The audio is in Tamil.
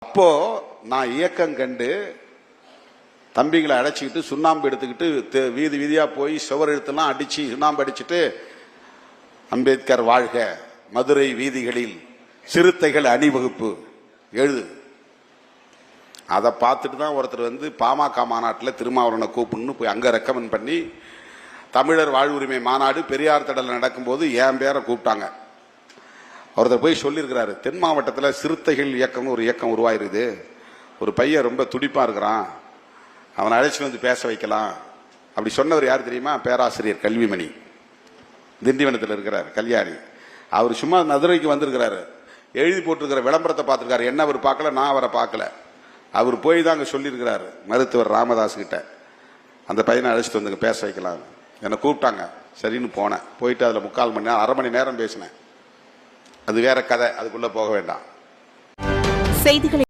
அப்போ நான் இயக்கம் கண்டு தம்பிகளை அழைச்சிக்கிட்டு சுண்ணாம்பு எடுத்துக்கிட்டு வீதி வீதியா போய் சுவர் எழுத்தெல்லாம் அடிச்சு சுண்ணாம்பு அடிச்சுட்டு அம்பேத்கர் வாழ்க, மதுரை வீதிகளில் சிறுத்தைகள் அணிவகுப்பு எழுது. அதை பார்த்துட்டு தான் ஒருத்தர் வந்து பாமக மாநாட்டில் திருமாவளவனை கூப்பிடணும் போய் அங்கே ரெக்கமெண்ட் பண்ணி தமிழர் வாழ்வுரிமை மாநாடு பெரியார் திடல் நடக்கும்போது என் பேரை கூப்பிட்டாங்க. ஒருத்தர் போய் சொல்லியிருக்கிறாரு, தென் மாவட்டத்தில் சிறுத்தைகள் இயக்கம்னு ஒரு இயக்கம் உருவாயிருக்குது, ஒரு பையன் ரொம்ப துடிப்பா இருக்கிறான், அவனை அழைச்சிட்டு வந்து பேச வைக்கலாம். அப்படி சொன்னவர் யார் தெரியுமா? பேராசிரியர் கல்விமணி, திண்டிவனத்தில் இருக்கிறார், கல்யாணி. அவர் சும்மா மதுரைக்கு வந்திருக்கிறாரு, எழுதி போட்டிருக்கிற விளம்பரத்தை பார்த்துருக்காரு. என்ன அவர் பார்க்கல, நான் அவரை பார்க்கல. அவர் போய் தான் அங்கே சொல்லியிருக்கிறாரு மருத்துவர் ராமதாஸ் கிட்ட, அந்த பையனை அழைச்சிட்டு வந்து பேச வைக்கலாம். என்னை கூப்பிட்டாங்க, சரின்னு போனேன். போயிட்டு அதில் 3/4 மணி நேரம் 1/2 மணி நேரம் பேசினேன். அது வேற கதை, அதுக்குள்ள போக வேண்டாம். செய்திகளை